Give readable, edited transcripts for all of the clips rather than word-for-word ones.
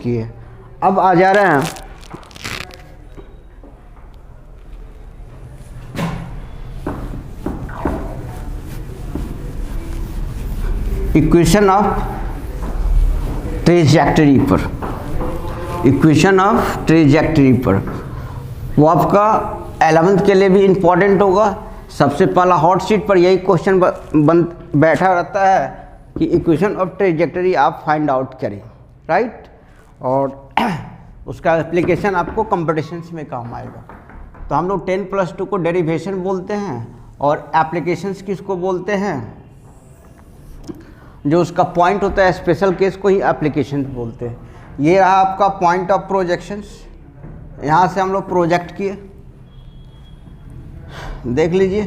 किए। अब आ जा रहे हैं इक्वेशन ऑफ ट्रेजेक्टरी पर। इक्वेशन ऑफ ट्रेजेक्टरी पर वो आपका 11th के लिए भी इम्पॉर्टेंट होगा। सबसे पहला हॉट सीट पर यही क्वेश्चन बैठा रहता है कि इक्वेशन ऑफ ट्रेजेक्टरी आप फाइंड आउट करें, राइट। और उसका एप्लीकेशन आपको कंपटीशंस में काम आएगा। तो हम लोग 10+2 को डेरिवेशन बोलते हैं और एप्लीकेशंस किसको बोलते हैं, जो उसका पॉइंट होता है स्पेशल केस को ही एप्लीकेशन बोलते हैं। ये रहा आपका पॉइंट ऑफ प्रोजेक्शंस, यहाँ से हम लोग प्रोजेक्ट किए, देख लीजिए।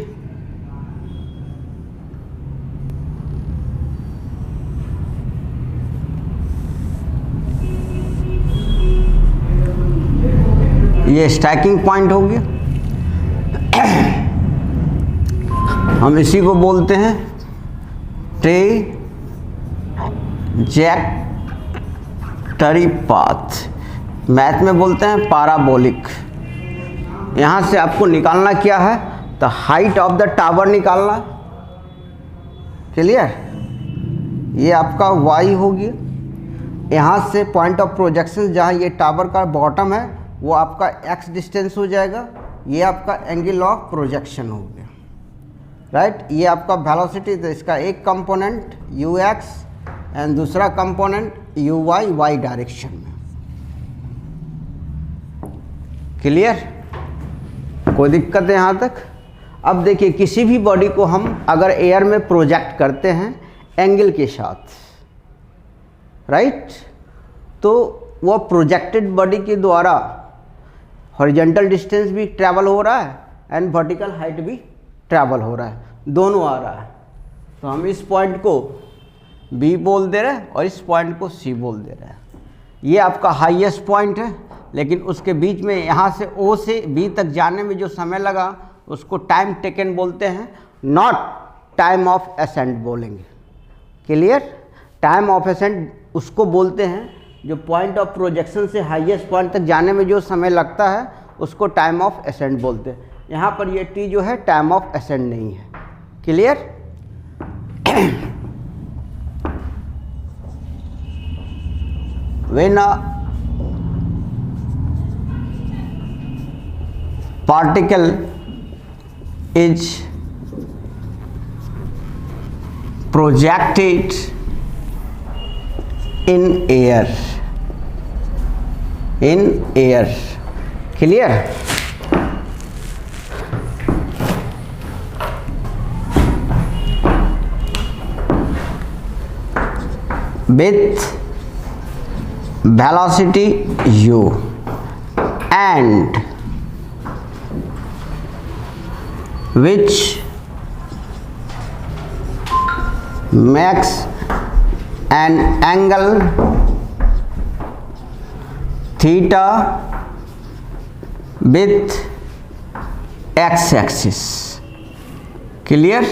ये स्टैकिंग पॉइंट हो गया, हम इसी को बोलते हैं ट्रेजेक्टरी पाथ, मैथ में बोलते हैं पैराबोलिक। यहाँ से आपको निकालना क्या है, तो हाइट ऑफ द टावर निकालना, क्लियर। ये आपका y हो गया। यहाँ से पॉइंट ऑफ प्रोजेक्शन जहाँ ये टावर का बॉटम है वो आपका x डिस्टेंस हो जाएगा, ये आपका एंगल ऑफ प्रोजेक्शन हो गया, राइट। ये आपका वेलोसिटी, तो इसका एक कंपोनेंट ux एंड दूसरा कंपोनेंट uy, y डायरेक्शन में, क्लियर। कोई दिक्कत है यहाँ तक। अब देखिए किसी भी बॉडी को हम अगर एयर में प्रोजेक्ट करते हैं एंगल के साथ, राइट, तो वो प्रोजेक्टेड बॉडी के द्वारा हॉरिजॉन्टल डिस्टेंस भी ट्रैवल हो रहा है एंड वर्टिकल हाइट भी ट्रैवल हो रहा है, दोनों आ रहा है। तो हम इस पॉइंट को B बोल दे रहे हैं और इस पॉइंट को C बोल दे रहे हैं। ये आपका हाईएस्ट पॉइंट है, लेकिन उसके बीच में यहाँ से O से B तक जाने में जो समय लगा उसको टाइम टेकन बोलते हैं, नॉट टाइम ऑफ असेंट बोलेंगे, क्लियर। टाइम ऑफ असेंट उसको बोलते हैं जो पॉइंट ऑफ प्रोजेक्शन से हाईएस्ट पॉइंट तक जाने में जो समय लगता है उसको टाइम ऑफ असेंट बोलते हैं। यहाँ पर ये T जो है टाइम ऑफ असेंट नहीं है, clear. when a particle is projected in air, clear। with velocity u and which makes an angle theta with x-axis, clear.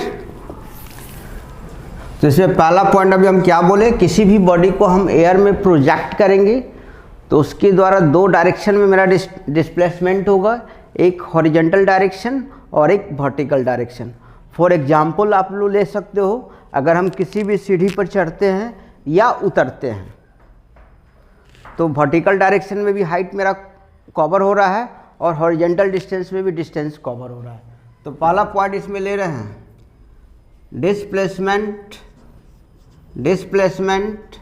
तो इसमें पहला पॉइंट अभी हम क्या बोले, किसी भी बॉडी को हम एयर में प्रोजेक्ट करेंगे तो उसके द्वारा दो डायरेक्शन में मेरा डिस्प्लेसमेंट होगा, एक हॉरिजॉन्टल डायरेक्शन और एक वर्टिकल डायरेक्शन। फॉर एग्जांपल आप लोग ले सकते हो, अगर हम किसी भी सीढ़ी पर चढ़ते हैं या उतरते हैं तो वर्टिकल डायरेक्शन में भी हाइट मेरा कवर हो रहा है और हॉरिजॉन्टल डिस्टेंस में भी डिस्टेंस कवर हो रहा है। तो पहला पॉइंट इसमें ले रहे हैं डिस्प्लेसमेंट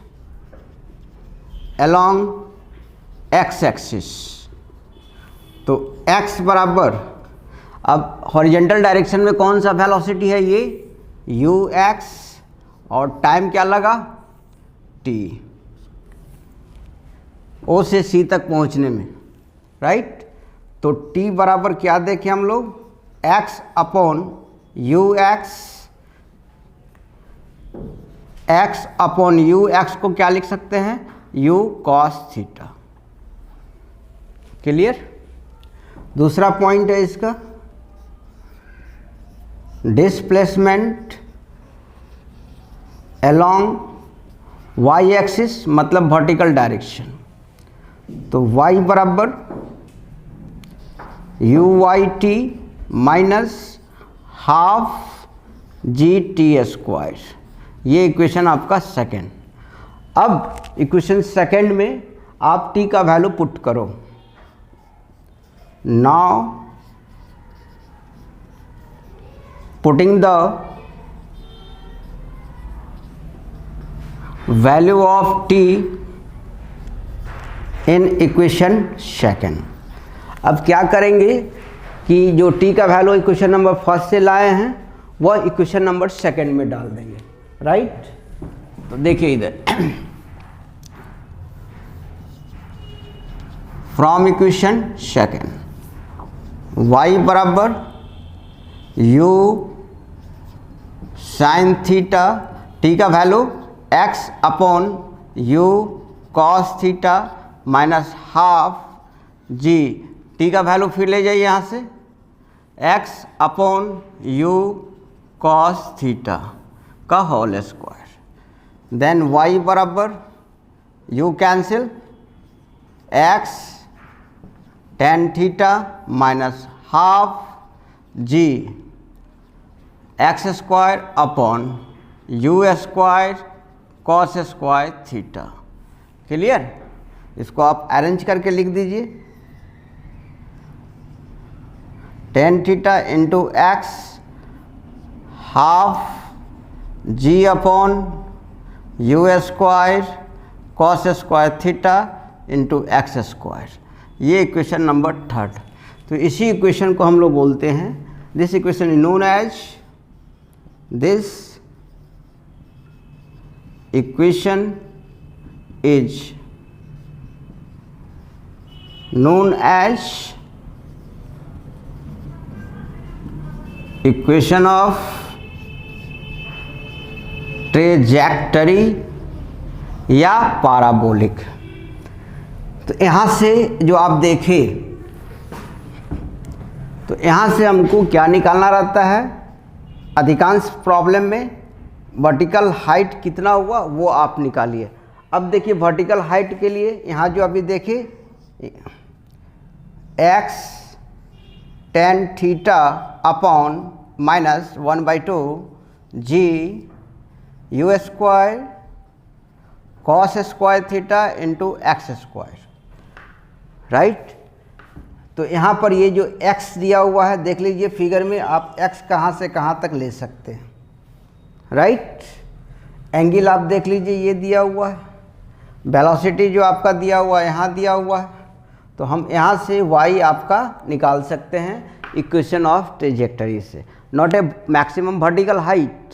अलोंग एक्स एक्सिस। तो x बराबर, अब हॉरिजॉन्टल डायरेक्शन में कौन सा वेलोसिटी है, ये ux, और टाइम क्या लगा t, O से C तक पहुंचने में, राइट। तो t बराबर क्या देखें हम लोग, x upon ux, x upon ux को क्या लिख सकते हैं, u cos थीटा, क्लियर। दूसरा पॉइंट है इसका डिस्प्लेसमेंट अलोंग y एक्सिस, मतलब वर्टिकल डायरेक्शन, तो y बराबर U Y T minus half G T square, ये इक्वेशन आपका सेकेंड। अब इक्वेशन सेकेंड में आप t का वैल्यू पुट करो। Now putting the value of t in equation second. अब क्या करेंगे कि जो t का वैल्यू इक्वेशन नंबर फर्स्ट से लाए हैं वह इक्वेशन नंबर सेकेंड में डाल देंगे, राइट। तो देखिए इधर फ्रॉम इक्वेशन सेकेंड y बराबर u साइन थीटा, t का value x upon u cos theta minus half g, t का वैल्यू फिर ले जाइए यहाँ से x upon u cos theta का होल स्क्वायर। देन y बराबर u cancel x tan theta minus half g x square upon you square cos square theta. Clear? इसको आप अरेंज करके लिख दीजिए। Tan theta into x half ji upon you square cos square theta into X square, ये equation number third. तो इसी equation को हम लोग बोलते हैं, this equation is known as, this equation is known as equation of trajectory या parabolic. तो यहाँ से जो आप देखें, तो यहाँ से हमको क्या निकालना रहता है, अधिकांश प्रॉब्लम में वर्टिकल हाइट कितना हुआ वो आप निकालिए। अब देखिए वर्टिकल हाइट के लिए यहाँ जो अभी देखिए x tan theta upon minus 1/2 G U square cos square theta into X square, right. तो यहाँ पर ये जो x दिया हुआ है, देख लीजिए फिगर में आप x कहाँ से कहाँ तक ले सकते हैं, राइट। एंगल आप देख लीजिए ये दिया हुआ है, वेलोसिटी जो आपका दिया हुआ है यहाँ दिया हुआ है, तो हम यहाँ से y आपका निकाल सकते हैं इक्वेशन ऑफ ट्रेजेक्टरी से। Not a maximum vertical height,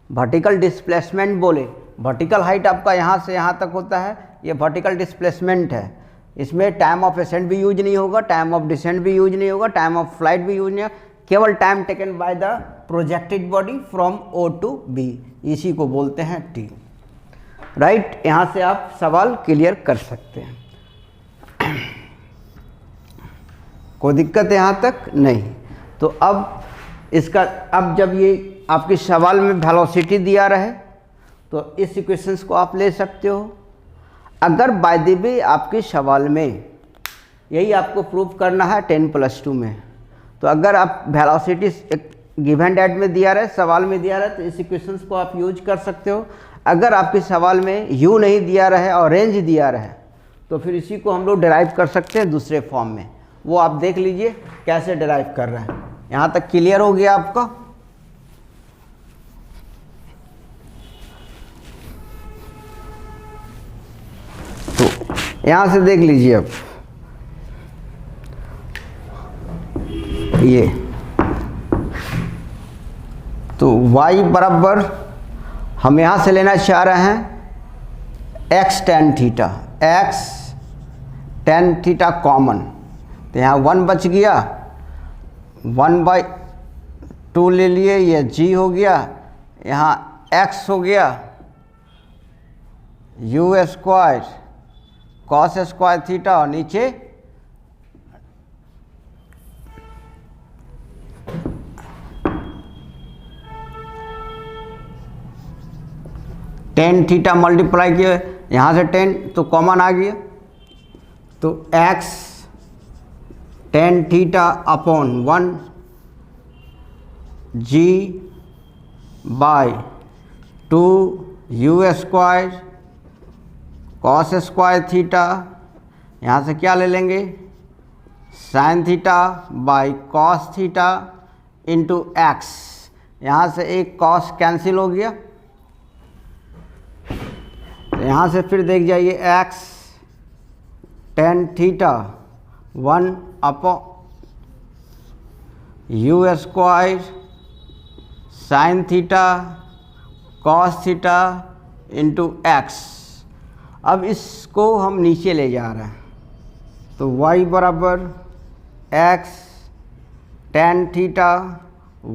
vertical displacement बोले। वर्टिकल हाइट आपका यहाँ से यहाँ तक होता है, ये वर्टिकल डिस्प्लेसमेंट है। इसमें टाइम ऑफ असेंट भी यूज नहीं होगा, टाइम ऑफ डिसेंट भी यूज नहीं होगा, टाइम ऑफ फ्लाइट भी यूज नहीं होगा, केवल time taken by the projected body from O to B, इसी को बोलते हैं टी, राइट। यहाँ से आप सवाल क्लियर कर सकते हैं, कोई दिक्कत यहाँ तक नहीं। तो अब इसका, अब जब ये आपके सवाल में वेलोसिटी दिया रहे तो इस इक्वेशंस को आप ले सकते हो। अगर बाय द वे आपके सवाल में यही आपको प्रूव करना है 10+2 में, तो अगर आप वेलोसिटी गिवन डेट में दिया रहे, सवाल में दिया रहे, तो इस इक्वेशंस को आप यूज कर सकते हो। अगर आपके सवाल में यू नहीं दिया रहे और रेंज दिया रहे, तो फिर इसी को हम लोग डिराइव कर सकते हैं दूसरे फॉर्म में, वो आप देख लीजिए कैसे डिराइव कर रहे हैं। यहाँ तक क्लियर हो गया आपका? तो यहाँ से देख लीजिए अब ये, तो y बराबर हम यहाँ से लेना चाह रहे हैं x tan theta, x tan theta common, तो यहाँ 1 बच गया, 1/2 ले लिए, ये g हो गया, यहाँ x हो गया, you square cos square theta, और नीचे टेन थीटा मल्टीप्लाई किया, यहाँ से 10 तो कॉमन आ गया, तो x tan theta upon 1 g by 2 u square cos square theta, यहाँ से क्या ले लेंगे sine theta by cos theta into X, यहाँ से एक कॉस कैंसिल हो गया, तो यहाँ से फिर देख जाइए x tan theta 1 upon u square sine theta cos theta into x. अब इसको हम नीचे ले जा रहे हैं, तो y बराबर x tan थीटा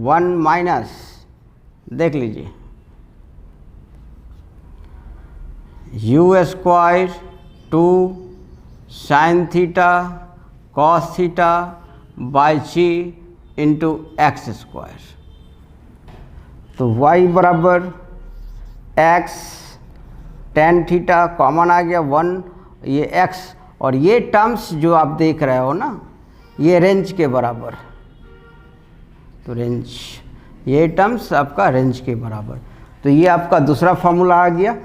1 माइनस, देख लीजिए u square 2 sine theta cos theta by ची इंटू एक्स स्क्वायर। तो y बराबर x tan थीटा कॉमन आ गया 1, ये x और ये टर्म्स जो आप देख रहे हो ना ये रेंज के बराबर, तो रेंज ये टर्म्स आपका रेंज के बराबर, तो ये आपका दूसरा फॉर्मूला आ गया।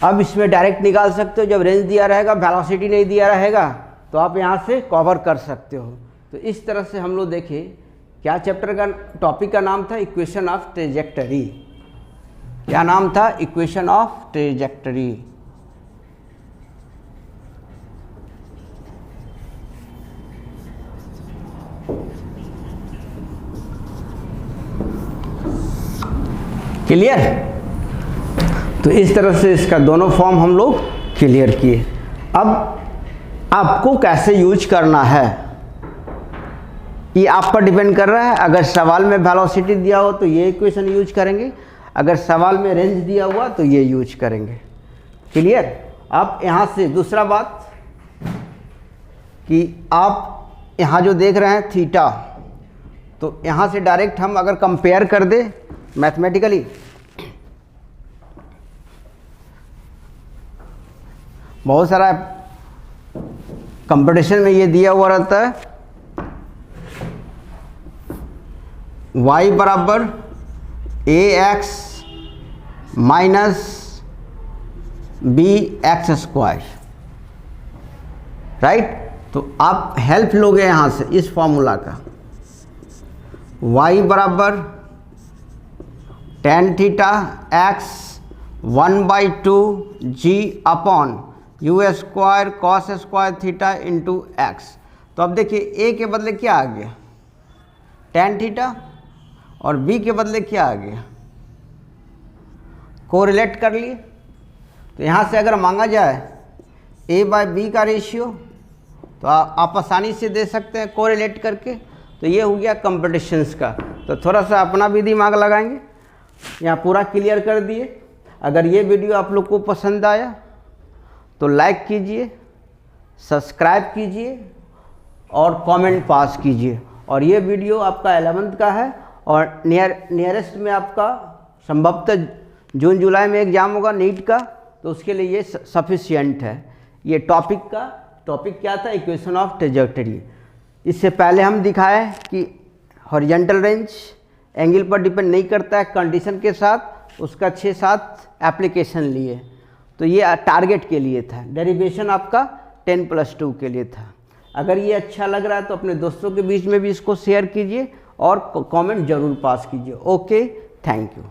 अब इसमें डायरेक्ट निकाल सकते हो, जब रेंज दिया रहेगा वेलोसिटी नहीं दिया रहेगा तो आप यहाँ से कवर कर सकते हो। तो इस तरह से हम लोग देखें क्या चैप्टर का टॉपिक का नाम था इक्वेशन ऑफ ट्रेजेक्टरी, क्या नाम था इक्वेशन ऑफ ट्रेजेक्टरी। क्लियर? तो इस तरह से इसका दोनों फॉर्म हम लोग क्लियर किए। अब आपको कैसे यूज करना है ये आप पर डिपेंड कर रहा है। अगर सवाल में वेलोसिटी दिया हो तो ये इक्वेशन यूज करेंगे, अगर सवाल में रेंज दिया हुआ तो ये यूज करेंगे। क्लियर? आप यहाँ से दूसरा बात कि आप यहाँ जो देख रहे हैं थीटा, तो यहाँ से डायरेक्ट हम अगर कंपेयर कर दे मैथमेटिकली, बहुत सारा कंपटीशन में ये दिया हुआ रहता है y बराबर ax minus bx square, right? तो आप हेल्प लोगे यहाँ से इस फॉर्मूला का, y बराबर tan theta x 1/2 g upon u square cos square theta into x. तो अब देखिए a के बदले क्या आ गया tan थीटा और b के बदले क्या आ गया, कोरिलेट कर लिए। तो यहाँ से अगर मांगा जाए a/b का रेशियो तो आप आसानी से दे सकते हैं कोरिलेट करके। तो ये हो गया कंपटीशंस का। तो थोड़ा सा अपना भी दिमाग लगाएंगे, यहाँ पूरा क्लियर कर दिए। अगर ये वीडियो आप लोग को पसंद आया तो लाइक कीजिए, सब्सक्राइब कीजिए और कमेंट पास कीजिए। और ये वीडियो आपका 11th का है और नियरेस्ट में आपका संभवतः जून जुलाई में एग्ज़ाम होगा नीट का, तो उसके लिए ये सफिशिएंट है। ये टॉपिक क्या था, इक्वेशन ऑफ ट्रेजेक्टरी। इससे पहले हम दिखाए कि हॉरिजॉन्टल रेंज एंगल पर डिपेंड नहीं करता है, कंडीशन के साथ उसका 6-7 एप्लीकेशन लिए। तो ये टारगेट के लिए था, डेरिवेशन आपका 10+2 के लिए था। अगर ये अच्छा लग रहा है तो अपने दोस्तों के बीच में भी इसको शेयर कीजिए और कमेंट ज़रूर पास कीजिए। Okay, thank you.